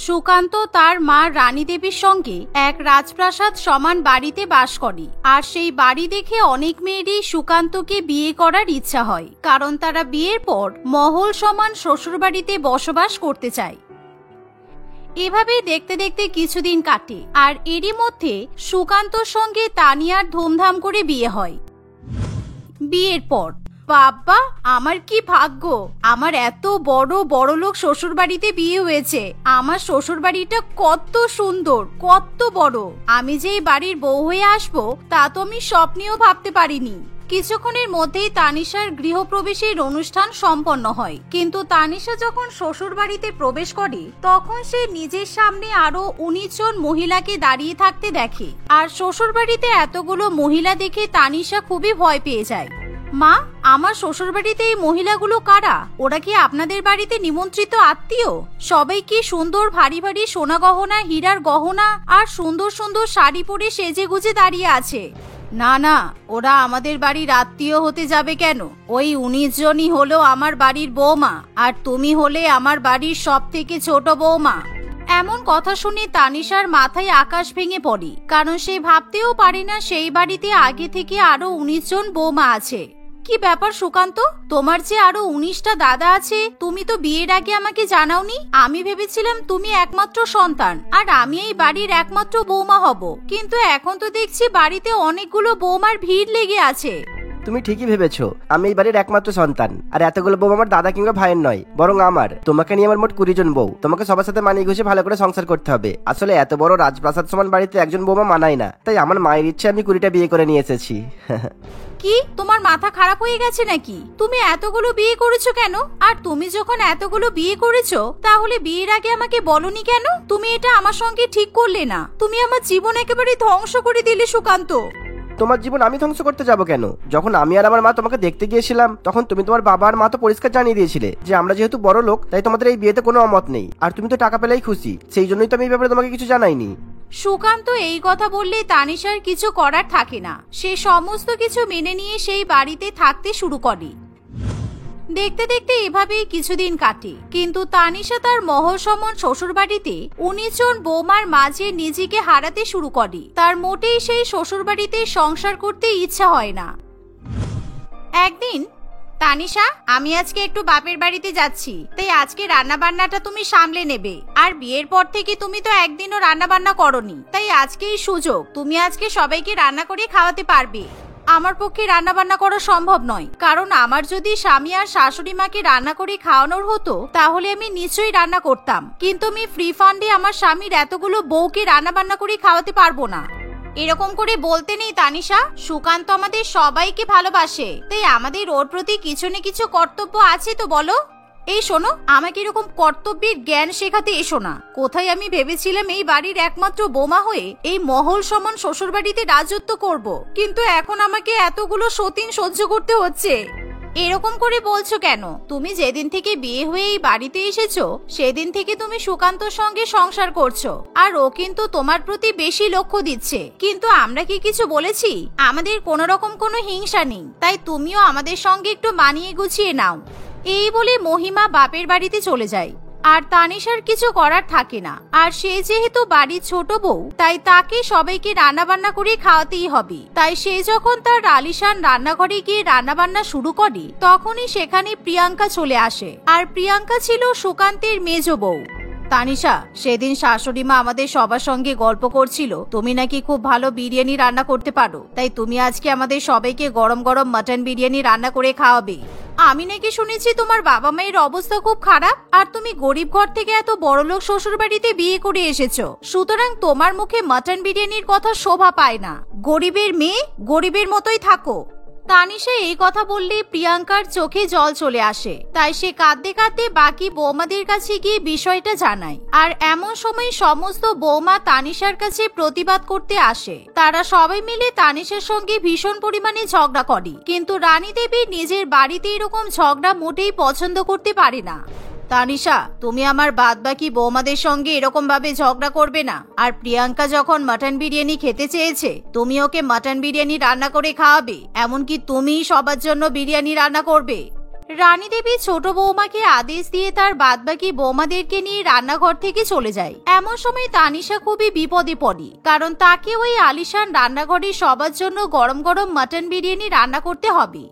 সুকান্ত তার মা রানী দেবীর সঙ্গে এক রাজপ্রাসাদ সমান বাড়িতে বাস করে। আর সেই বাড়ি দেখে অনেক মেয়েরই সুকান্তকে বিয়ে করার ইচ্ছা হয়, কারণ তারা বিয়ের পর মহল সমান শ্বশুরবাড়িতে বসবাস করতে চায়। এভাবে দেখতে দেখতে কিছুদিন কাটে, আর এরই মধ্যে সুকান্তর সঙ্গে তানিয়ার ধুমধাম করে বিয়ে হয়। বিয়ের পর বাবা, আমার কি ভাগ্য, আমার এত বড় বড়লোক শ্বশুর বাড়িতে বিয়ে হয়েছে। আমার শ্বশুর বাড়িটা কত সুন্দর, কত বড়। আমি যে এই বাড়ির বউ হয়ে আসবো তা তো আমি স্বপ্নেও ভাবতে পারিনি। কিছুক্ষণের মধ্যেই তানিশার গৃহপ্রবেশের অনুষ্ঠান সম্পন্ন হয়। কিন্তু তানিশা যখন শ্বশুর বাড়িতে প্রবেশ করে তখন সে নিজের সামনে আরো 19 জন মহিলাকে দাঁড়িয়ে থাকতে দেখে। আর শ্বশুর বাড়িতে এতগুলো মহিলা দেখে তানিশা খুবই ভয় পেয়ে যায়। মা, আমার শ্বশুর বাড়িতে এই মহিলাগুলো কারা? ওরা কি আপনাদের বাড়িতে নিমন্ত্রিত আত্মীয়? সবাই কি সুন্দর ভারী ভারী সোনা গহনা, হীরার গহনা আর সুন্দর সুন্দর শাড়ি পরে সেজে গুজে দাঁড়িয়ে আছে। না না, ওরা আমাদের বাড়ির আত্মীয় হতে যাবে কেন? ওই 19 জনই হলো আমার বাড়ির বৌমা, আর তুমি হলে আমার বাড়ির সব থেকে ছোট বৌমা। এমন কথা শুনে তানিশার মাথায় আকাশ ভেঙে পড়ে, কারণ সে ভাবতেও পারে না সেই বাড়িতে আগে থেকে আরো 19 জন বৌমা আছে। কি ব্যাপার সুকান্ত, তোমার যে আরো 19টা দাদা আছে, তুমি তো বিয়ের আগে আমাকে জানাওনি। আমি ভেবেছিলাম তুমি একমাত্র সন্তান আর আমি এই বাড়ির একমাত্র বৌমা হব, কিন্তু এখন তো দেখছি বাড়িতে অনেকগুলো বৌমার ভিড় লেগে আছে। তুমি ঠিকই ভেবেছো, আমি এই বাড়ির একমাত্র সন্তান, আর এতগুলো বউ আমার দাদা কিংবা ভাইয়ের নয়, বরং আমার। তোমাকে নিয়ে আমার মোট 20 জন বউ। তোমাকে সবার সাথে মানিয়ে ঘুষে ভালো করে সংসার করতে হবে। আসলে এত বড় রাজপ্রাসাদ সমান বাড়িতে একজন বৌমা মানায় না, তাই আমার মায়ের ইচ্ছে আমি 20টা বিয়ে করে নিয়ে এসেছি। কি, তোমার মাথা খারাপ হয়ে গেছে নাকি? তুমি এতগুলো বিয়ে করেছো কেন? আর তুমি যখন এতগুলো বিয়ে করেছো তাহলে বিয়ের আগে আমাকে বলনি কেন? তুমি এটা আমার সঙ্গে ঠিক করলে না। তুমি আমার জীবন একেবারে ধ্বংস করে দিলে সুকান্ত। তোমার জীবন আমি ধ্বংস করতে যাবো কেন? যখন আমি আর আমার মা তোমাকে দেখতে গিয়েছিলাম তখন তুমি তোমার বাবা আর মা তো পরিষ্কার জানিয়ে দিয়েছিলে যে আমরা যেহেতু বড় লোক তাই তোমাদের এই বিয়েতে কোনো অমত নেই, আর তুমি তো টাকা পেলেই খুশি। সেই জন্যই তো আমি এই ব্যাপারে তোমাকে কিছু জানাইনি। সুকান্ত এই কথা বললে তানিশার কিছু করার থাকে না। সে সমস্ত কিছু মেনে নিয়ে সেই বাড়িতে থাকতে শুরু করে। দেখতে দেখতে এভাবেই কিছুদিন কাটে, কিন্তু তানিশা তার মহল সমান শ্বশুর বাড়িতে 19 জন বৌমার মাঝে নিজেকে হারাতে শুরু করে। তার মোটেই সেই শ্বশুর বাড়িতে সংসার করতে ইচ্ছা হয় না। একদিন, তানিশা, আমি আজকে একটু বাপের বাড়িতে যাচ্ছি, তাই আজকে রান্না বান্নাটা তুমি সামলে নেবে। আর বিয়ের পর থেকে তুমি তো একদিনও রান্না বান্না করনি, তাই আজকেই সুযোগ, তুমি আজকে সবাইকে রান্না করে খাওয়াতে পারবে। আমার পক্ষে রান্না বান্না করা সম্ভব নয়, কারণ আমার যদি স্বামী আর শাশুড়ি মাকে রান্না করে খাওয়ানোর হতো তাহলে আমি নিশ্চয়ই রান্না করতাম, কিন্তু আমি ফ্রি ফান্ডে আমার স্বামীর এতগুলো বউকে রান্না বান্না করে খাওয়াতে পারবো না। এরকম করে বলতে নেই তানিশা, সুকান্ত আমাদের সবাইকে ভালোবাসে, তাই আমাদের ওর প্রতি কিছু না কিছু কর্তব্য আছে তো বলো। এই শোনো, আমাকে এরকম কর্তব্যের জ্ঞান শেখাতে এসো না। কোথায় আমি ভেবেছিলাম এই বাড়ির একমাত্র বোমা হয়ে এই মহল সমান শ্বশুর বাড়িতে রাজত্ব করব, কিন্তু এখন আমাকে এতগুলো সতীন সহ্য করতে হচ্ছে। এরকম করে বলছো কেন? তুমি যেদিন থেকে বিয়ে হয়ে এই বাড়িতে এসেছো সেদিন থেকে তুমি সুকান্তর সঙ্গে সংসার করছো, আর ও কিন্তু তোমার প্রতি বেশি লক্ষ্য দিচ্ছে। কিন্তু আমরা কি কিছু বলেছি? আমাদের কোনো রকম কোনো হিংসা নেই, তাই তুমিও আমাদের সঙ্গে একটু মানিয়ে গুছিয়ে নাও। এই বলে মহিমা বাপের বাড়িতে চলে যায়, আর তানিশার কিছু করার থাকে না। আর সে যেহেতু বাড়ির ছোট বউ, তাই তাকে সবাইকে রান্না বান্না করে খাওয়াতেই হবে। তাই সে যখন তার আলিশান রান্নাঘরে গিয়ে রান্না বান্না শুরু করে তখনই সেখানে প্রিয়াঙ্কা চলে আসে। আর প্রিয়াঙ্কা ছিল সুকান্তের মেজ বউ। তানিশা, সেদিন শাশুড়ি মা আমাদের সবার সঙ্গে গল্প করছিল তুমি নাকি খুব ভালো বিরিয়ানি রান্না করতে পারো, তাই তুমি আজকে আমাদের সবাইকে গরম গরম মাটন বিরিয়ানি রান্না করে খাওয়াবে। আমি নাকি শুনেছি তোমার বাবা মায়ের অবস্থা খুব খারাপ, আর তুমি গরিব ঘর থেকে এত বড়লোক শ্বশুর বাড়িতে বিয়ে করে এসেছো, সুতরাং তোমার মুখে মাটন বিরিয়ানির কথা শোভা পায় না। গরিবের মেয়ে, গরিবের মতোই থাকো। তানিশা এই কথা বললে প্রিয়াঙ্কার চোখে জল চলে আসে, তাই সে কাঁদতে কাঁদতে বাকি বৌমাদের কাছে গিয়ে বিষয়টা জানায়। আর এমন সময় সমস্ত বৌমা তানিশার কাছে প্রতিবাদ করতে আসে। তারা সবাই মিলে তানিশার সঙ্গে ভীষণ পরিমাণে ঝগড়া করে, কিন্তু রানী দেবী নিজের বাড়িতে এরকম ঝগড়া মোটেই পছন্দ করতে পারে না। তানিশা, তুমি আমার বাদবাকি বৌমাদের সঙ্গে এরকম ভাবে ঝগড়া করবে না। আর প্রিয়াঙ্কা যখন মাটন বিরিয়ানি খেতে চেয়েছে তুমি ওকে মাটন বিরিয়ানি রান্না করে খাওয়াবে, এমনকি তুমি সবার জন্য বিরিয়ানি রান্না করবে। রানী দেবী ছোট বৌমাকে আদেশ দিয়ে তার বাদবাকি বৌমাদেরকে নিয়ে রান্নাঘর থেকে চলে যায়। এমন সময় তানিশা খুবই বিপদে পড়ে, কারণ তাকে ওই আলিশান রান্নাঘরে সবার জন্য গরম গরম মাটন বিরিয়ানি রান্না করতে হবে।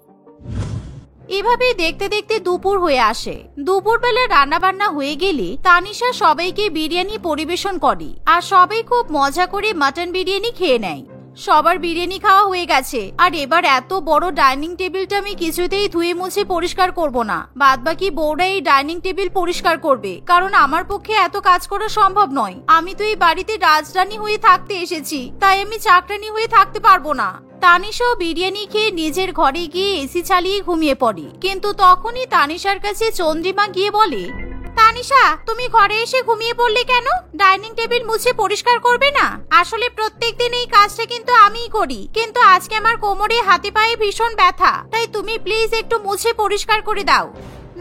এভাবে দেখতে দেখতে দুপুর হয়ে আসে। দুপুরবেলা রান্না বান্না হয়ে গেলে তানিশা সবাইকে বিরিয়ানি পরিবেশন করে, আর সবাই খুব মজা করে মাটন বিরিয়ানি খেয়ে নেয়। সবার বিরিয়ানি খাওয়া হয়ে গেছে, আর এবার এত বড় ডাইনিং টেবিলটা আমি কিছুতেই ধুয়ে মুছে পরিষ্কার করব না। বাদবাকি বউরা এই ডাইনিং টেবিল পরিষ্কার করবে, কারণ আমার পক্ষে এত কাজ করা সম্ভব নয়। আমি তো এই বাড়িতে রাজরানী হয়ে থাকতে এসেছি, তাই আমি চাকরানী হয়ে থাকতে পারবো না। তানিশাও বিরিয়ানি খেয়ে নিজের ঘরে গিয়ে এসি চালিয়ে ঘুমিয়ে পড়ে। কিন্তু তখনই তানিশার কাছে চন্দ্রিমা গিয়ে বলে, তানিশা, তুমি ঘরে এসে ঘুমিয়ে পড়লে কেন? ডাইনিং টেবিল মুছে পরিষ্কার করবে না? আসলে প্রত্যেকদিন এই কাজটা কিন্তু আমিই করি, কিন্তু আজকে আমার কোমরে হাতে পায়ে ভীষণ ব্যথা, তাই তুমি প্লিজ একটু মুছে পরিষ্কার করে দাও।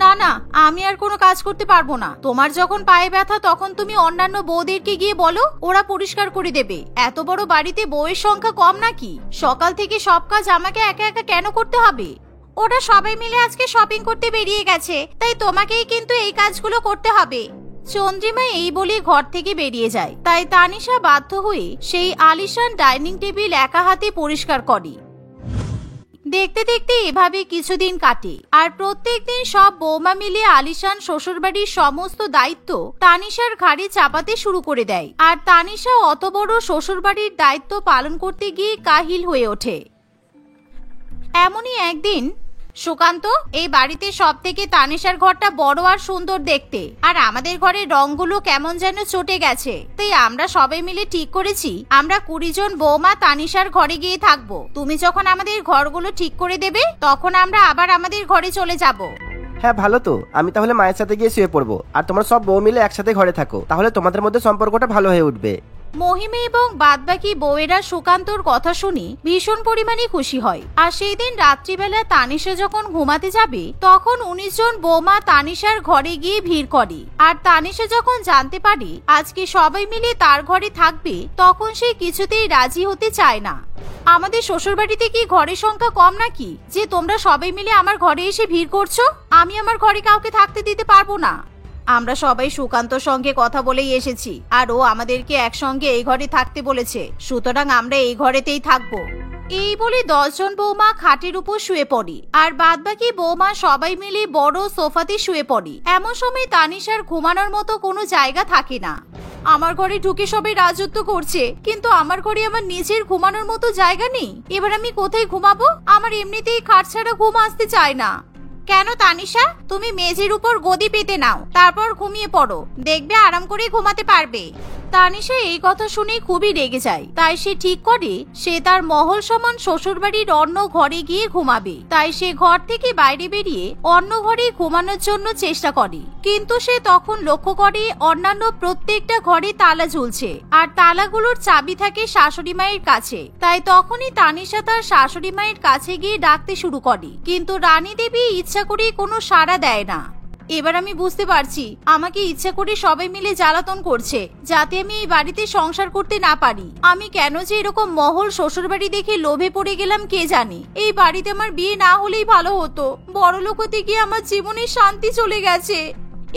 না না, আমি আর কোনো কাজ করতে পারবো না। তোমার যখন পায়ে ব্যথা তখন তুমি অন্যান্য বউদেরকে গিয়ে বলো, ওরা পরিষ্কার করে দেবে। এত বড় বাড়িতে বউয়ের সংখ্যা কম নাকি? সকাল থেকে সব কাজ আমাকে একা একা কেন করতে হবে? ওরা সবাই মিলে আজকে শপিং করতে বেরিয়ে গেছে, তাই তোমাকেই কিন্তু এই কাজগুলো করতে হবে। চন্দ্রিমা এই বলে ঘর থেকে বেরিয়ে যায়। তাই তানিশা বাধ্য হয়ে সেই আলিশান ডাইনিং টেবিল একা হাতে পরিষ্কার করে। দেখতে দেখতে এভাবে কিছুদিন কাটে, আর প্রত্যেকদিন সব বৌমা মিলে আলিশান শ্বশুরবাড়ির সমস্ত দায়িত্ব তানিশার ঘাড়ে চাপাতে শুরু করে দেয়। আর তানিশা অত বড় শ্বশুরবাড়ির দায়িত্ব পালন করতে গিয়ে কাহিল হয়ে ওঠে। এমনই একদিন, সুকান্ত, এই বাড়িতে সব থেকে তানিশার ঘরটা বড় আর সুন্দর দেখতে, আর আমাদের ঘরের রংগুলো কেমন যেন চটে গেছে। তাই আমরা সবাই মিলে ঠিক করেছি আমরা 20 জন বৌমা তানিশার ঘরে গিয়ে থাকবো। তুমি যখন আমাদের ঘরগুলো ঠিক করে দেবে তখন আমরা আবার আমাদের ঘরে চলে যাব। হ্যাঁ ভালো তো, আমি তাহলে মায়ের সাথে গিয়ে শুয়ে পড়বো, আর তোমরা সব বউ মিলে একসাথে ঘরে থাকো, তাহলে তোমাদের মধ্যে সম্পর্কটা ভালো হয়ে উঠবে। মহিমা এবং বাদবাকি বউয়েরা সুকান্তর কথা শুনে ভীষণ পরিমাণে খুশি হয়। আর সেই দিন রাত্রিবেলা তানিশা যখন ঘুমাতে যাবে তখন 19 জন বৌমা তানিশার ঘরে গিয়ে ভিড় করে। আর তানিশা যখন জানতে পারে আজকে সবাই মিলে তার ঘরে থাকবে তখন সে কিছুতেই রাজি হতে চায় না। আমাদের শ্বশুরবাড়িতে কি ঘরের সংখ্যা কম নাকি যে তোমরা সবাই মিলে আমার ঘরে এসে ভিড় করছো? আমি আমার ঘরে কাউকে থাকতে দিতে পারবো না। আমরা সবাই সুকান্তর সঙ্গে কথা বলেই এসেছি, আর ও আমাদেরকে একসঙ্গে এই ঘরে থাকতে বলেছে, সুতরাং আমরা এই ঘরেতেই থাকবো। এই বলে 10 জন বৌমা খাটের উপর শুয়ে পড়ে, আর বাদবাকি বৌমা সবাই মিলে বড় সোফাতে শুয়ে পড়ে। এমন সময় তানিশার ঘুমানোর মতো কোনো জায়গা থাকে না। আমার ঘরে ঢুকে সবাই রাজত্ব করছে, কিন্তু আমার ঘরে আমার নিজের ঘুমানোর মতো জায়গা নেই। এবার আমি কোথায় ঘুমাবো? আমার এমনিতেই খাট ছাড়া ঘুম আসতে চায় না। কেন তানিশা, তুমি মেঝের উপর গদি পেতে নাও, তারপর ঘুমিয়ে পড়ো, দেখবে আরাম করে ঘুমাতে পারবে। তানিশা এই কথা শুনে খুবই রেগে যায়। তাই সে ঠিক করে সে তার মহল সমান শ্বশুরবাড়ির অন্য ঘরে গিয়ে ঘুমাবে। তাই সে ঘর থেকে বাইরে বেরিয়ে অন্য ঘরে ঘুমানোর জন্য চেষ্টা করে, কিন্তু সে তখন লক্ষ্য করে অন্যান্য প্রত্যেকটা ঘরে তালা ঝুলছে, আর তালাগুলোর চাবি থাকে শাশুড়ি মায়ের কাছে। তাই তখনই তানিশা তার শাশুড়ি মায়ের কাছে গিয়ে ডাকতে শুরু করে, কিন্তু রানী দেবী ইচ্ছা করে কোনো সাড়া দেয় না। এবার আমি বুঝতে পারছি আমাকে ইচ্ছা করে সবাই মিলে জ্বালাতন করছে, যাতে আমি এই বাড়িতে সংসার করতে না পারি। আমি কেন যে এরকম মহল শ্বশুরবাড়ি দেখে লোভে পড়ে গেলাম কে জানে। এই বাড়িতে আমার বিয়ে না হলেই ভালো হতো, বড়লোক হতে গিয়ে আমার জীবনের শান্তি চলে গেছে।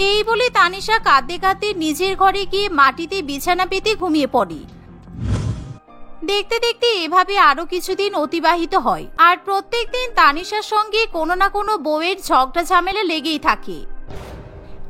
এই বলে তানিশা কাঁদতে কাঁদতে নিজের ঘরে গিয়ে মাটিতে বিছানা পেতে ঘুমিয়ে পড়ে। দেখতে দেখতে এভাবে আরো কিছুদিন অতিবাহিত হয়, আর প্রত্যেকদিন তানিশার সঙ্গে কোনো না কোনো বউয়ের ঝগড়া ঝামেলা লেগেই থাকে।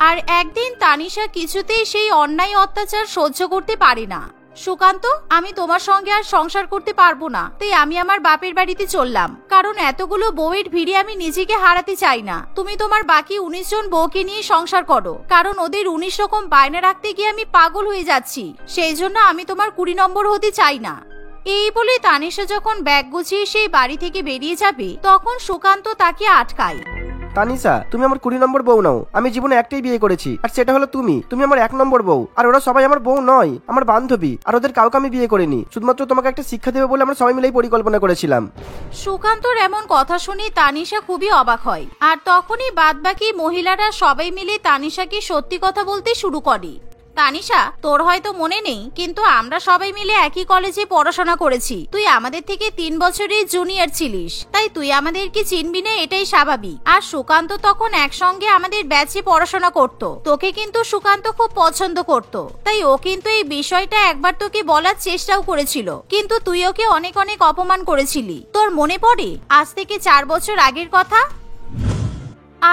আর একদিন তানিশা কিছুতেই সেই অন্যায় অত্যাচার সহ্য করতে পারে না। সুকান্ত, আমি তোমার সঙ্গে আর সংসার করতে পারবো না, তাই আমি আমার বাপের বাড়িতে চললাম। কারণ এতগুলো বউয়ের ভিড়ে আমি নিজেকে হারাতে চাই না। তুমি তোমার বাকি 19 জন বউকে নিয়ে সংসার করো, কারণ ওদের 19 রকম বায়না রাখতে গিয়ে আমি পাগল হয়ে যাচ্ছি। সেই জন্য আমি তোমার 20 নম্বর হতে চাই না। এই বলে তানিশা যখন ব্যাগ গুছিয়ে সেই বাড়ি থেকে বেরিয়ে যাবে তখন সুকান্ত তাকে আটকায়। তানিশা, তুমি আমার 20 নম্বর বউ নাও। আমি জীবনে একটাই বিয়ে করেছি, আর সেটা হলো তুমি। তুমি আমার 1 নম্বর বউ, আর ওরা সবাই আমার বউ নয়, আমার বান্ধবী। আর ওদের কাউকে আমি বিয়ে করিনি, শুধুমাত্র তোমাকে একটা শিক্ষা দেবে বলে আমরা সবাই মিলেই পরিকল্পনা করেছিলাম। সুকান্তর এমন কথা শুনে তানিশা খুবই অবাক হয়। আর তখনই বাদবাকি মহিলারা সবাই মিলে তানিশাকে সত্যি কথা বলতে শুরু করে। তানিশা, তোর হয়তো মনে নেই, কিন্তু আমরা সবাই মিলে একই কলেজে পড়াশোনা করেছি। তুই আমাদের থেকে 3 বছরের জুনিয়র ছিলিস, তাই তুই আমাদেরকে চিনবি না, এটাই স্বাভাবিক। আর সুকান্ত তখন একসঙ্গে আমাদের ব্যাচে পড়াশোনা করত। তোকে কিন্তু সুকান্ত খুব পছন্দ করত, তাই ও কিন্তু এই বিষয়টা একবার তোকে বলার চেষ্টাও করেছিল, কিন্তু তুই ওকে অনেক অনেক অপমান করেছিলি। তোর মনে পড়ে আজ থেকে 4 বছর আগের কথা?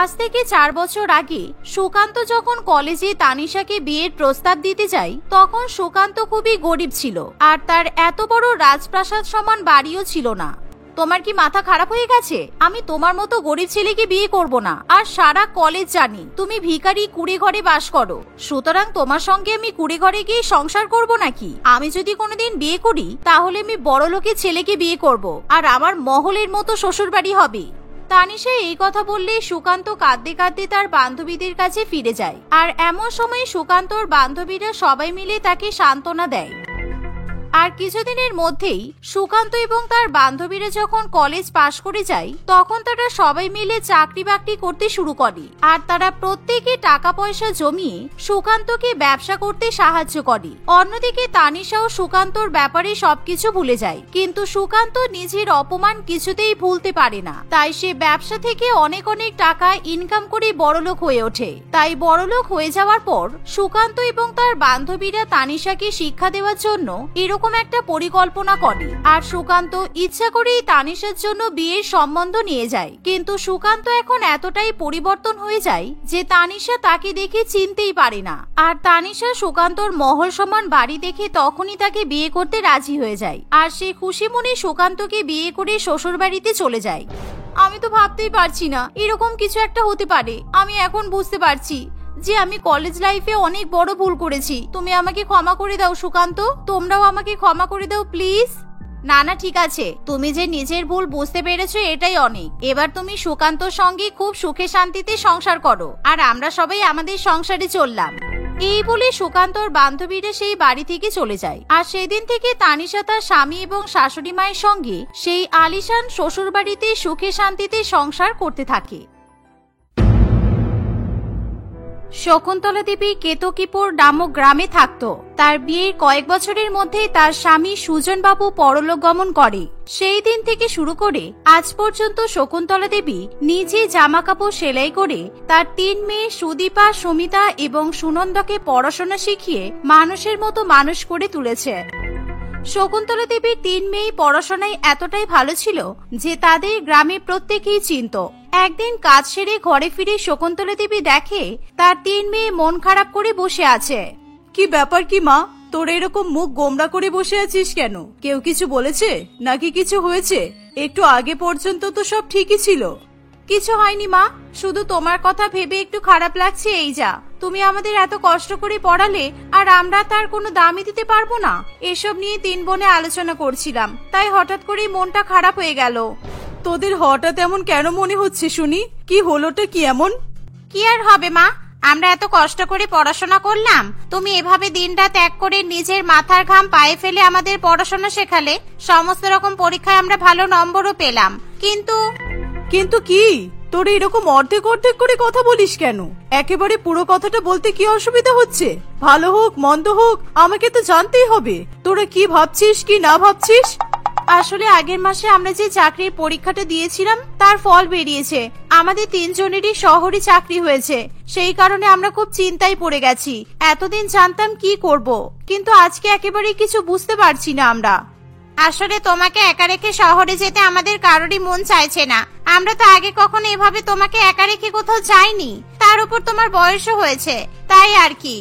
আজ থেকে 4 বছর আগে সুকান্ত যখন কলেজে তানিশাকে বিয়ের প্রস্তাব দিতে যায়, তখন সুকান্ত খুবই গরিব ছিল, আর তার এত বড় রাজপ্রাসাদ সমান বাড়িও ছিল না। তোমার কি মাথা খারাপ হয়ে গেছে? আমি তোমার মতো গরিব ছেলেকে বিয়ে করব না। আর সারা কলেজ জানি তুমি ভিখারি কুড়ে ঘরে বাস করো, সুতরাং তোমার সঙ্গে আমি কুড়ে ঘরে গিয়ে সংসার করব নাকি? আমি যদি কোনোদিন বিয়ে করি তাহলে আমি বড় লোকের ছেলেকে বিয়ে করব, আর আমার মহলের মতো শ্বশুর বাড়ি হবে। তানিশা এই কথা বললে সুকান্ত কাঁদতে কাঁদতে তার বান্ধবীদের কাছে ফিরে যায়। আর এমন সময় সুকান্তর বান্ধবীরা সবাই মিলে তাকে সান্ত্বনা দেয়। আর কিছুদিনের মধ্যেই সুকান্ত এবং তার বান্ধবীরা যখন কলেজ পাশ করে যায়, তখন তারা সবাই মিলে চাকরি বাকরি করতে শুরু করে। আর তারা প্রত্যেকে টাকা পয়সা জমিয়ে সুকান্তকে ব্যবসা করতে সাহায্য করে। অন্যদিকে তানিশা ও সুকান্তর ব্যাপারে সবকিছু ভুলে যায়, কিন্তু সুকান্ত নিজের অপমান কিছুতেই ভুলতে পারে না। তাই সে ব্যবসা থেকে অনেক অনেক টাকা ইনকাম করে বড়লোক হয়ে ওঠে। তাই বড়লোক হয়ে যাওয়ার পর সুকান্ত এবং তার বান্ধবীরা তানিশাকে শিক্ষা দেওয়ার জন্য এরকম একটা পরিকল্পনা করে। আর সুকান্ত ইচ্ছা করেই তানিশার জন্য বিয়ের সম্বন্ধ নিয়ে যায়। কিন্তু সুকান্ত এখন এতটাই পরিবর্তন হয়ে যায় যে তানিশা তাকে দেখে চিনতেই পারে না। আর তানিশা সুকান্তর মহল সমান বাড়ি দেখে তখনই তাকে বিয়ে করতে রাজি হয়ে যায়। আর সে খুশি মনে সুকান্তকে বিয়ে করে শ্বশুর বাড়িতে চলে যায়। আমি তো ভাবতেই পারছি না এরকম কিছু একটা হতে পারে। আমি এখন বুঝতে পারছি যে আমি কলেজ লাইফে অনেক বড় ভুল করেছি। তুমি আমাকে ক্ষমা করে দাও সুকান্ত, তোমরাও আমাকে ক্ষমা করে দাও প্লিজ। না না, ঠিক আছে, তুমি যে নিজের ভুল বুঝতে পেরেছো এটাই অনেক। এবার তুমি সুকান্তর সঙ্গে খুব সুখে শান্তিতে সংসার করো, আর আমরা সবাই আমাদের সংসারে চললাম। এই বলে সুকান্তর বান্ধবীরা সেই বাড়ি থেকে চলে যায়। আর সেদিন থেকে তানিশা তার স্বামী এবং শাশুড়ি মায়ের সঙ্গে সেই আলিশান শ্বশুর বাড়িতে সুখে শান্তিতে সংসার করতে থাকে। শকুন্তলা দেবী কেতকীপুর নামক গ্রামে থাকত। তার বিয়ের কয়েক বছরের মধ্যে তার স্বামী সুজন বাবু পরলোক গমন করে। সেই দিন থেকে শুরু করে আজ পর্যন্ত শকুন্তলা দেবী নিজে জামা কাপড় সেলাই করে তার 3 মেয়ে সুদীপা, সুমিতা এবং সুনন্দাকে পড়াশোনা শিখিয়ে মানুষের মতো মানুষ করে তুলেছে। শকুন্তলা দেবীর 3 মেয়ে পড়াশোনায় এতটাই ভালো ছিল যে তাদের গ্রামে প্রত্যেকেই চিনত। একদিন কাজ সেরে ঘরে ফিরে শকুন্তলা দেবী দেখে তার 3 মেয়ে মন খারাপ করে বসে আছে। কি ব্যাপার কি মা, তোর এরকম মুখ গোমড়া করে বসে আছিস কেন? কেউ কিছু বলেছে নাকি কিছু হয়েছে? একটু আগে পর্যন্ত তো সব ঠিকই ছিল। কিছু হয়নি মা, শুধু তোমার কথা ভেবে একটু খারাপ লাগছে এই যা। তুমি আমাদের এত কষ্ট করে পড়ালে আর আমরা তার কোনো দামই দিতে পারবো না। এসব নিয়ে 3 বোনে আলোচনা করছিলাম, তাই হঠাৎ করেই মনটা খারাপ হয়ে গেল। তোদের হঠাৎ এমন কেন মনে হচ্ছে শুনি? কি হলোটা কি এমন? কি আর হবে মা, আমরা এত কষ্ট করে পড়াশোনা করলাম, তুমি এভাবে দিনরাত এক করে নিজের মাথার ঘাম পায়ে ফেলে আমাদের পড়াশোনা শেখালে। সমস্ত রকম পরীক্ষায় আমরা ভালো নম্বরও পেলাম, কিন্তু কি? তোর এরকম অর্ধেক অর্ধেক করে কথা বলিস কেন? একেবারে পুরো কথাটা বলতে কি অসুবিধা হচ্ছে? ভালো হোক মন্দ হোক আমাকে তো জানতেই হবে তোরা কি ভাবছিস কি না ভাবছিস। আসলে আগের মাসে আমরা যে চাকরির পরীক্ষাটা দিয়েছিলাম তার ফল বেরিয়েছে। আমাদের 3 জনেরই শহরে চাকরি হয়েছে। সেই কারণে আমরা খুব চিন্তায় পড়ে গেছি। এতদিন জানতাম কি করব, কিন্তু আজকে একেবারে কিছু বুঝতে পারছি না আমরা। আসলে তোমাকে একা রেখে শহরে যেতে আমাদের কারোরই মন চাইছে না। আমরা তো আগে কখনো এভাবে তোমাকে একা রেখে কোথাও যাইনি, তার উপর তোমার বয়সও হয়েছে, তাই আর কি।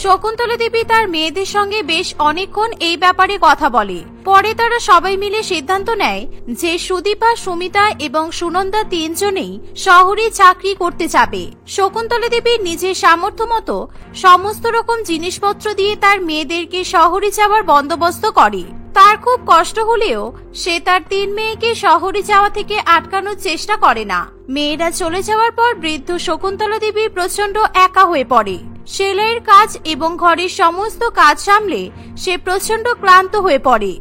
শকুন্তলা দেবী তার মেয়েদের সঙ্গে বেশ অনেকক্ষণ এই ব্যাপারে কথা বলে। পরে তারা সবাই মিলে সিদ্ধান্ত নেয় যে সুদীপা, সুমিতা এবং সুনন্দা 3 জনেই শহরে চাকরি করতে যাবে। শকুন্তলা দেবী নিজের সামর্থ্য মতো সমস্ত রকম জিনিসপত্র দিয়ে তার মেয়েদেরকে শহরে যাওয়ার বন্দোবস্ত করে। তার খুব কষ্ট হলেও সে তার 3 মেয়েকে শহরে যাওয়া থেকে আটকানোর চেষ্টা করে না। মেয়েরা চলে যাওয়ার পর বৃদ্ধ শকুন্তলা দেবী প্রচন্ড একা হয়ে পড়ে। সেলাইয়ের কাজ এবং ঘরের সমস্ত কাজ সামলে সে প্রচন্ড ক্লান্ত হয়ে পড়ে।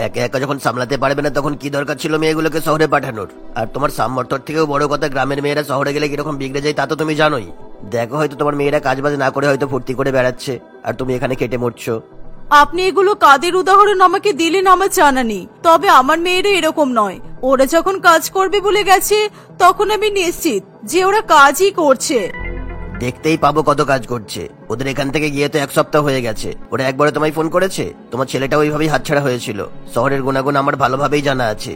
একা একা যখন সামলাতে পারবে না তখন কি দরকার ছিল মেয়েগুলোকে শহরে পাঠানোর? আর তোমার সামর্থ্যের থেকেও বড় কথা, গ্রামের মেয়েরা শহরে গেলে কিরকম বিগড়ে যায় তা তো তুমি জানোই। দেখো, হয়তো তোমার মেয়েরা কাজবাজ না করে হয়তো ফুর্তি করে বেড়াচ্ছে, আর তুমি এখানে কেটে মরছো। আপনি এগুলো কাদের উদাহরণ আমাকে দিলেন আমার জানা নেই, তবে আমার মেয়েরা এরকম নয়। ওরা যখন কাজ করবে বলে গেছে তখন আমি নিশ্চিত যে ওরা কাজই করছে। দেখতেই পাবো কত কাজ করছে। ওদের এখান থেকে গিয়ে তো 1 সপ্তাহ হয়ে গেছে। ওরা একবারে তোমায় ফোন করেছে? তোমার ছেলেটা ওইভাবেই হাতছাড়া হয়েছিল। শহরের গুণাগুণ আমার ভালোভাবেই জানা আছে।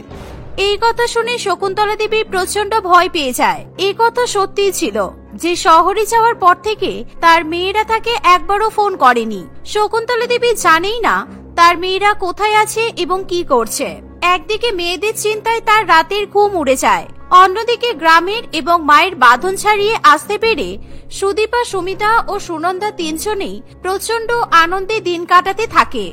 এই কথা শুনে শকুন্তলা দেবী প্রচন্ড ভয় পেয়ে যায়। এই কথা সত্যিই ছিল যে শহরে যাওয়ার পর থেকে তার মেয়েরা তাকে একবারও ফোন করেনি। শকুন্তলা দেবী জানেই না তার মেয়েরা কোথায় আছে এবং কি করছে। একদিকে মেয়েদের চিন্তায় তার রাতের ঘুম উড়ে যায়, অন্যদিকে গ্রামের এবং মায়ের বাঁধন ছাড়িয়ে আসতে পেরে সুদীপা, সুমিতা ও সুনন্দা তিনজনেই প্রচন্ড আনন্দে দিন কাটাতে থাকে।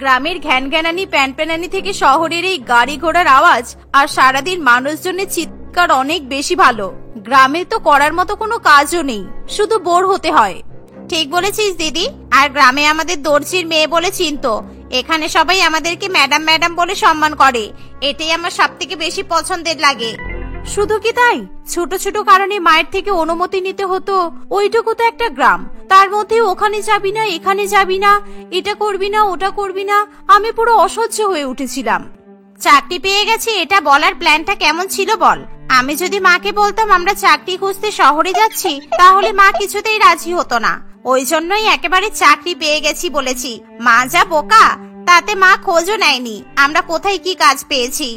গ্রামের ঘ্যানঘ্যানানি প্যানপ্যানানি থেকে শহরের এই গাড়ি ঘোড়ার আওয়াজ আর সারাদিন মানুষজনের চিৎকার অনেক বেশি ভালো। গ্রামে তো করার মতো কোনো কাজও নেই, শুধু বোর হতে হয়। ঠিক বলেছিস দিদি। আর গ্রামে আমাদের দর্জির মেয়ে বলে চিনতো, এখানে সবাই আমাদেরকে ম্যাডাম ম্যাডাম বলে সম্মান করে। এটাই আমার সবথেকে বেশি পছন্দের লাগে। শুধু কি তাই, ছোট ছোট কারণে মায়ের থেকে অনুমতি নিতে হতো। ওইটুকু তো একটা গ্রাম, তার মধ্যে ওখানে যাবি না, এখানে যাবি না, এটা করবি না, ওটা করবি না। আমি পুরো অসহ্য হয়ে উঠেছিলাম। চাকরি পেয়ে গেছি এটা বলার প্ল্যানটা কেমন ছিল বল? আমি যদি মাকে বলতাম আমরা চাকরি খুঁজতে শহরে যাচ্ছি, তাহলে মা কিছুতেই রাজি হতো না। ওই জন্যই একেবারে চাকরি পেয়ে গেছি বলেছি। মা যা বোকা, তাতে মা খোঁজও নেয়নি আমরা কোথায় কি কাজ পেয়েছি।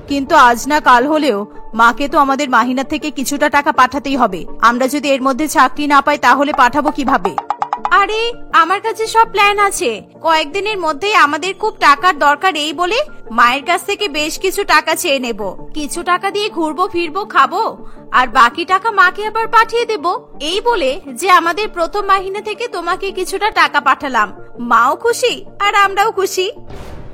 কিন্তু আজ না কাল হলেও মাকে তো আমাদের মাহিনা থেকে কিছুটা টাকা পাঠাতেই হবে। আমরা যদি এর মধ্যে চাকরি না পাই তাহলে পাঠাবো কিভাবে? আরে আমার কাছে সব প্ল্যান আছে। কয়েকদিনের মধ্যেই আমাদের খুব টাকার দরকার, এই বলে মায়ের কাছ থেকে বেশ কিছু টাকা চেয়ে নেব। কিছু টাকা দিয়ে ঘুরবো ফিরবো, খাবো, আর বাকি টাকা মাকে আবার পাঠিয়ে দেব। এই বলে যে আমাদের প্রথম মাহিনা থেকে তোমাকে কিছুটা টাকা পাঠালাম। মাও খুশি আর আমরাও খুশি।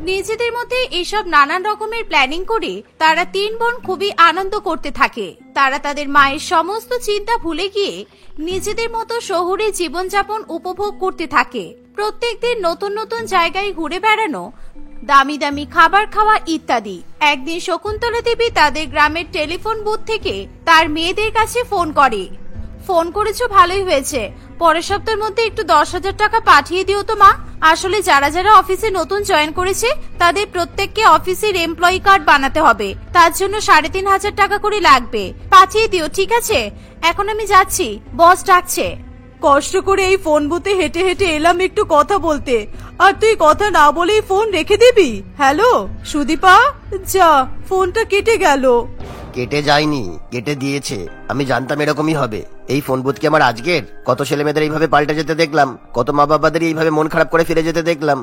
নিজেদের মধ্যে এসব নানান রকমের প্ল্যানিং করে তারা 3 বোন খুবই আনন্দ করতে থাকে। তারা তাদের মায়ের সমস্ত চিন্তা ভুলে গিয়ে নিজেদের মতো শহুরে জীবনযাপন উপভোগ করতে থাকে। প্রত্যেকদিন নতুন নতুন জায়গায় ঘুরে বেড়ানো, দামি দামি খাবার খাওয়া ইত্যাদি। একদিন শকুন্তলা দেবী তাদের গ্রামের টেলিফোন বুথ থেকে তার মেয়েদের কাছে ফোন করে। ফোন করেছো, ভালোই হয়েছে। পরের সপ্তাহের মধ্যে একটু 10,000 টাকা পাঠিয়ে দিও তো মা। আসলে যারা যারা অফিসে নতুন জয়েন করেছে তাদের প্রত্যেককে অফিসের এমপ্লয়ি কার্ড বানাতে হবে। তার জন্য 3,500 টাকা করে লাগবে। পাঠিয়ে দিও, ঠিক আছে? এখন আমি যাচ্ছি, বস ডাকছে। কষ্ট করে এই ফোন বুথে হেঁটে হেঁটে এলাম একটু কথা বলতে, আর তুই কথা না বলেই ফোন রেখে দিবি? হ্যালো সুদীপা, যা, ফোনটা কেটে গেল। কেটে যায়নি, কেটে দিয়েছে। আমি জানতাম এরকমই হবে। এই ফোন বুথ কি আমার আজকের? কত ছেলে মেয়েদের এইভাবে পাল্টে যেতে দেখলাম, কত মা বাবাদের এইভাবে মন খারাপ করে ফিরে যেতে দেখলাম।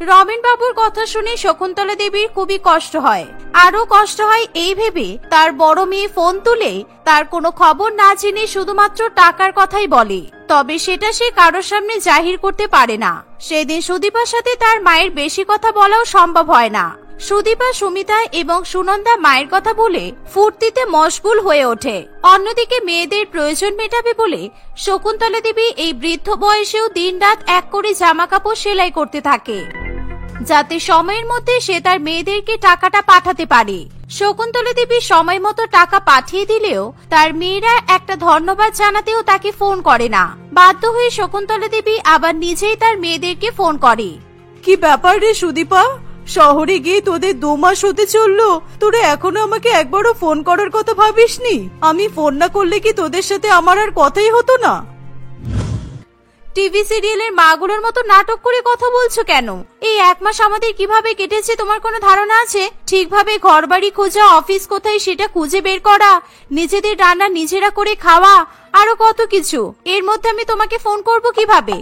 রমেন বাবুর কথা শুনে শকুন্তলা দেবীর খুবই কষ্ট হয়। আরো কষ্ট হয় এই ভেবে তার বড় মেয়ে ফোন তুলে তার কোনো খবর না জেনে শুধুমাত্র টাকার কথাই বলে। তবে সেটা সে কারোর সামনে জাহির করতে পারে না। সেদিন সুদীপার সাথে তার মায়ের বেশি কথা বলাও সম্ভব হয় না। সুদীপা, সুমিতা এবং সুনন্দা মায়ের কথা বলে ফুর্তিতে মশগুল হয়ে ওঠে। অন্যদিকে মেয়েদের প্রয়োজন মেটাবে বলে শকুন্তলা দেবী এই বৃদ্ধ বয়সেও দিনরাত এক করে জামা কাপড় সেলাই করতে থাকে, যাতে সময়ের মধ্যে সে তার মেয়েদেরকে টাকাটা পাঠাতে পারে। শকুন্তলা দেবী সময় মতো টাকা পাঠিয়ে দিলেও তার মেয়েরা একটা ধন্যবাদ জানাতেও তাকে ফোন করে না। বাধ্য হয়ে শকুন্তলা দেবী আবার নিজেই তার মেয়েদেরকে ফোন করে। কি ব্যাপার রে সুদীপা, শহরে গিয়ে তোদের 2 মাস হতে চললো, তোরা এখনো আমাকে একবারও ফোন করার কথা ভাবিসনি? আমি ফোন না করলে কি তোদের সাথে আমার আর কথাই হতো না? টিভি সিরিয়ালের মাগুলোর মতো নাটক করে কথা বলছো কেন? এই 1 মাস আমাদের কিভাবে কেটেছে তোমার কোনো ধারণা আছে? ঠিকভাবে ঘরবাড়ি খোঁজা, অফিস কোথায় সেটা খুঁজে বের করা, নিজেদের রান্না নিজেরা করে খাওয়া, আরো কত কিছু। এর মধ্যে আমি তোমাকে ফোন করব কিভাবে?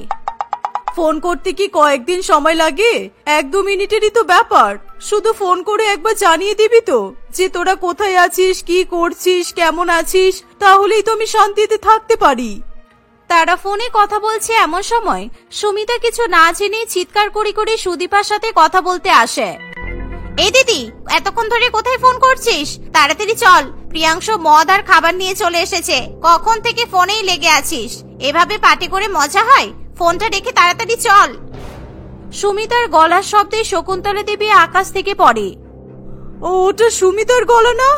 ফোন করতে কি কয়েকদিন সময় লাগে? 1-2 মিনিটেরই তো ব্যাপার। শুধু ফোন করে একবার জানিয়ে দিবি তো যে তোরা কোথায় আছিস, কি করছিস, কেমন আছিস, তাহলেই তো আমি শান্তিতে থাকতে পারি। তারা ফোনে কথা বলছে এমন সময় সুমিতা কিছু না জেনে চিৎকার করে করে সুদীপার সাথে কথা বলতে আসে। এই দিদি, এতক্ষণ ধরে কোথায় ফোন করছিস? তাড়াতাড়ি চল, প্রিয়াংশু মদ আর খাবার নিয়ে চলে এসেছে। কখন থেকে ফোনেই লেগে আছিস? এভাবে পার্টি করে মজা হয়? ফোনটা রেখে তাড়াতাড়ি চল। সুমিতার গলার শব্দে শকুন্তলা দেবী আকাশ থেকে পড়ে। ওটা সুমিতার গলা না?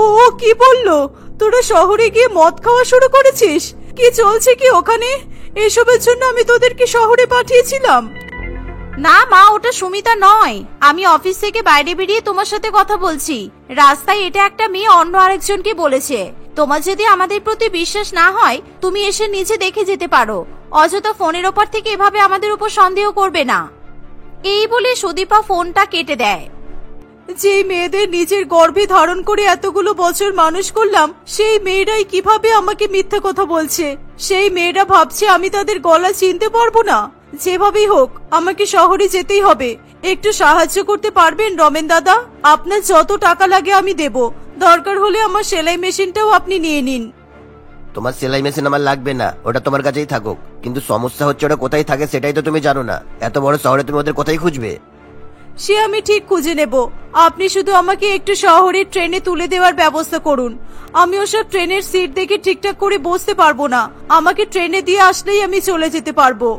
ও কি বললো? তোরা শহরে গিয়ে মদ খাওয়া শুরু করেছিস? কি চলছে কি ওখানে? এসবের জন্য আমি তোদেরকে শহরে পাঠিয়েছিলাম। না মা, ওটা সুমিতা নয়। আমি অফিস থেকে বাইরে বেরিয়ে তোমার সাথে কথা বলছি। রাস্তায় এটা একটা মেয়ে অন্য আরেকজনকে বলেছে। তোমার যদি আমাদের প্রতি বিশ্বাস না হয় তুমি এসে নিচে দেখে যেতে পারো। অযথা ফোনের ওপর থেকে এভাবে আমাদের উপর সন্দেহ করবে না। এই বলে সুদীপা ফোনটা কেটে দেয়। যে মেয়েদের নিজের গর্ভে ধারণ করে এতগুলো বছর মানুষ করলাম, সেই মেয়েরাই কিভাবে আমাকে মিথ্যা কথা বলছে? সেই মেয়েরা ভাবছে আমি তাদের গলা চিনতে পারবো না। যেভাবেই হোক আমাকে শহরে যেতেই হবে। একটু সাহায্য করতে পারবেন রমেন দাদা? আপনার যত টাকা লাগে আমি দেব। দরকার হলে আমার সেলাই মেশিনটাও আপনি নিয়ে নিন। তোমার সেলাই মেশিন আমার লাগবে না, ওটা তোমার কাছেই থাকুক। কিন্তু সমস্যা হচ্ছে ওটা কোথায় থাকে সেটাই তো তুমি জানো না। এত বড় শহরে তুমি ওদের কোথায় খুঁজবে? সে আমি ঠিক খুঁজে নেব। আপনি শুধু আমাকে একটু শহরের ট্রেনে তুলে দেওয়ার ব্যবস্থা করুন। আমি ওসব ট্রেনের সিট দেখে ঠিকঠাক করে বসতে পারবো না। আমাকে ট্রেনে দিয়ে আসলেই আমি চলে যেতে পারবো।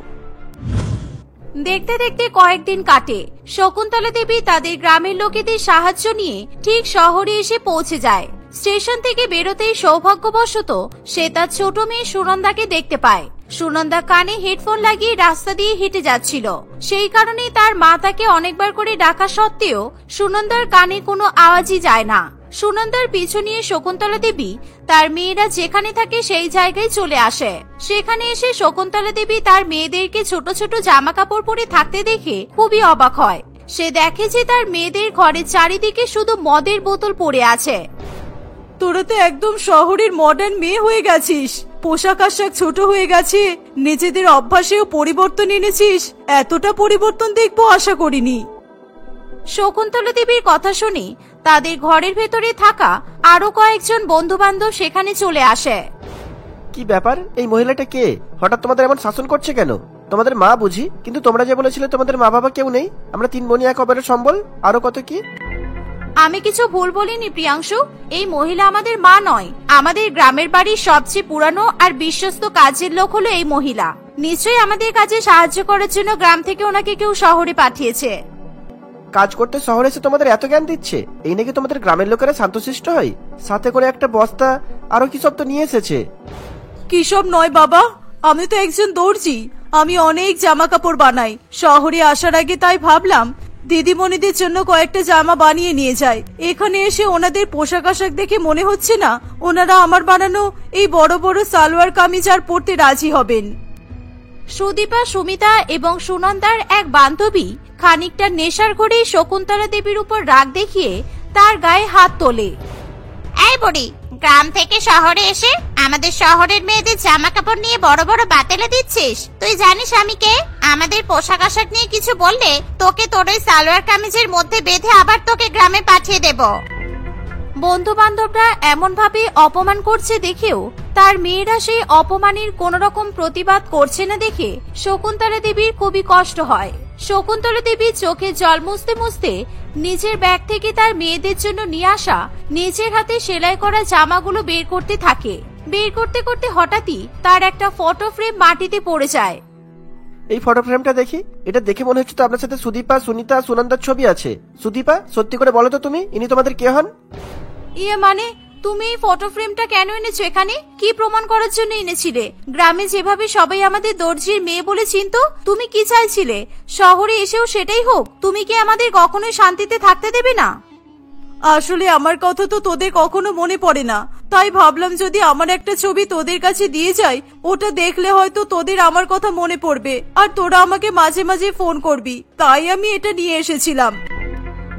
দেখতে দেখতে কয়েকদিন কাটে। শকুন্তলা দেবী তাদের গ্রামের লোকেদের সাহায্য নিয়ে ঠিক শহরে এসে পৌঁছে যায়। স্টেশন থেকে বেরোতেই সৌভাগ্যবশত সে তার ছোট মেয়ে সুনন্দাকে দেখতে পায়। সুনন্দা কানে হেডফোন লাগিয়ে রাস্তা দিয়ে হেঁটে যাচ্ছিল। সেই কারণে তার মা তাকে অনেকবার করে ডাকা সত্ত্বেও সুনন্দার কানে কোনো আওয়াজই যায় না। সুনন্দার পিছু নিয়ে শকুন্তলা দেবী তার মেয়েরা যেখানে থাকে সেই জায়গায় চলে আসে। সেখানে এসে শকুন্তলা দেবী তার মেয়েদেরকে ছোট ছোট জামা কাপড় পরে থাকতে দেখে খুবই অবাক হয়। সে দেখে যে তার মেয়েদের ঘরের চারিদিকে শুধু মদের বোতল পড়ে আছে। তোরা তো একদম শহরের মডার্ন মেয়ে হয়ে গেছিস। পোশাক আশাক ছোট হয়ে গেছে, নিজেদের অভ্যাসেও পরিবর্তন এনেছিস। এতটা পরিবর্তন দেখবো আশা করিনি। শকুন্তলা দেবীর কথা শুনে তাদের ঘরের ভেতরে থাকা আরো কয়েকজন বন্ধু বান্ধব সেখানে চলে আসে। কি ব্যাপার? এই মহিলাটা কে? হঠাৎ তোমাদের এমন শাসন করছে কেন? তোমাদের মা বুঝি? কিন্তু তোমরা যে বলেছিলে তোমাদের মা বাবা কেউ নেই। আমরা 3 বোনই এক অপরের সম্বল। আরো কত কি? আমি কিছু ভুল বলিনি প্রিয়াংশু। এই মহিলা আমাদের মা নয়। আমাদের গ্রামের বাড়ির সবচেয়ে পুরানো আর বিশ্বস্ত কাজের লোক হলো এই মহিলা। নিশ্চয়ই আমাদের কাজে সাহায্য করার জন্য গ্রাম থেকে ওনাকে কেউ শহরে পাঠিয়েছে। কাজ করতে শহরে এসে তোমাদের এত জ্ঞান দিচ্ছে? এই নাকি তোমাদের গ্রামের লোকেরা শান্তশিষ্ট হয়? সাথে করে একটা বস্তা আরো কি সব তো নিয়ে এসেছে। কি সব নয় বাবা, আমি তো একজন দর্জি। আমি অনেক জামা কাপড় বানাই। শহরে আসার আগে তাই ভাবলাম দিদিমণিদের জন্য কয়েকটা জামা বানিয়ে নিয়ে যাই। এখানে এসে ওনাদের পোশাক আশাক দেখে মনে হচ্ছে না ওনারা আমার বানানো এই বড় বড় সালোয়ার কামিজ আর পরতে রাজি হবেন। সুদীপা, সুমিতা এবং সুনন্দার এক বান্ধবী খানিকটা নেশার ঘরে শকুন্তলা দেবীর উপর রাগ দেখিয়ে তার গায়ে হাত তোলে। এই বুড়ি, গ্রাম থেকে শহরে এসে আমাদের শহরের মেয়েদের জামা কাপড় নিয়ে বড় বড় বাতেলে দিচ্ছিস? তুই জানিস আমি কে? আমাদের পোশাক আশাক নিয়ে কিছু বললে তোকে তোর ওই সালোয়ার কামিজের মধ্যে বেঁধে আবার তোকে গ্রামে পাঠিয়ে দেব। বন্ধু বান্ধবরা এমন ভাবে অপমান করছে দেখেও তার মেয়েরা সেই অপমানের কোন রকম প্রতিবাদ করছে না দেখে শকুন্তলা দেবীর খুবই কষ্ট হয়। শকুন্তলা দেবী চোখে জল মুছতে মুছতে নিজের ব্যাগ থেকে তার মেয়েদের জন্য নিয়ে আসা নিজের হাতে সেলাই করা জামাগুলো বের করতে থাকে। বের করতে করতে হঠাৎই তার একটা ফটো ফ্রেম মাটিতে পড়ে যায়। এই ফটো ফ্রেমটা দেখি। এটা দেখে মনে হচ্ছে তো আপনার সাথে সুদীপা, সুনিতা, সুনন্দার ছবি আছে। সুদীপা, সত্যি করে বলো তো তুমি ইনি তোমাদের কে হন? মানে তুমি এই ফটো ফ্রেমটা কেন এনেছো এখানে? কি প্রমাণ করার জন্য এনেছিলে? গ্রামে যেভাবে সবাই আমাদের দর্জির মেয়ে বলে চিনতো, তুমি কি চাইছিলে শহরে এসেও সেটাই হোক? তুমি কি আমাদের কখনোই শান্তিতে থাকতে দেবে না? আসলে আমার কথা তো তোদের কখনো মনে পড়ে না, তাই ভাবলাম যদি আমার একটা ছবি তোদের কাছে দিয়ে যাই, ওটা দেখলে হয়তো তোদের আমার কথা মনে পড়বে আর তোরা আমাকে মাঝে মাঝে ফোন করবি, তাই আমি এটা নিয়ে এসেছিলাম।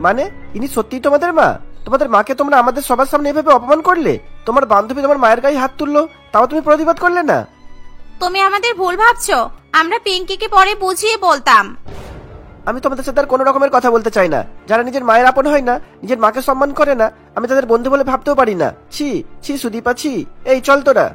মানে ইনি সত্যিই তোমাদের মা? তোমাদের মাকে তোমরা আমাদের সবার সামনে এভাবে অপমান করলে? তোমার বান্ধবী তোমার মায়ের গায়ে হাত তুললো, তাও তুমি প্রতিবাদ করলে না? তুমি আমাদের ভুল ভাবছো। আমরা পিঙ্কিকে পরে বুঝিয়ে বলতাম। আমি তোমাদের সাথে আর কোনো রকমের কথা বলতে চাই না। যারা নিজের মায়ের আপন হয় না, নিজের মাকে সম্মান করে না, আমি তাদের বন্ধু বলে ভাবতেও পারি না। ছি ছি সুদীপা, ছি। এই চল তোরা।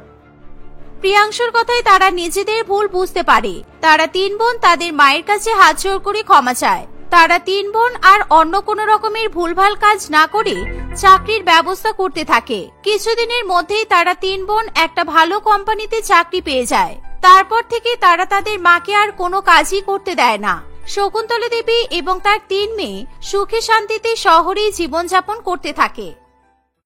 প্রিয়াংশুর কথায় তারা নিজেদের ভুল বুঝতে পারে। তারা 3 বোন তাদের মায়ের কাছে হাত জোড় করে ক্ষমা চায়। তারা 3 বোন আর অন্য কোনো রকমের ভুলভাল কাজ না করে চাকরির ব্যবস্থা করতে থাকে। কিছুদিনের মধ্যেই তারা 3 বোন একটা ভালো কোম্পানিতে চাকরি পেয়ে যায়। তারপর থেকে তারা তাদের মাকে আর কোনো কাজই করতে দেয় না। শকুন্তলা দেবী এবং তার 3 মেয়ে সুখে শান্তিতে শহরেই জীবনযাপন করতে থাকে।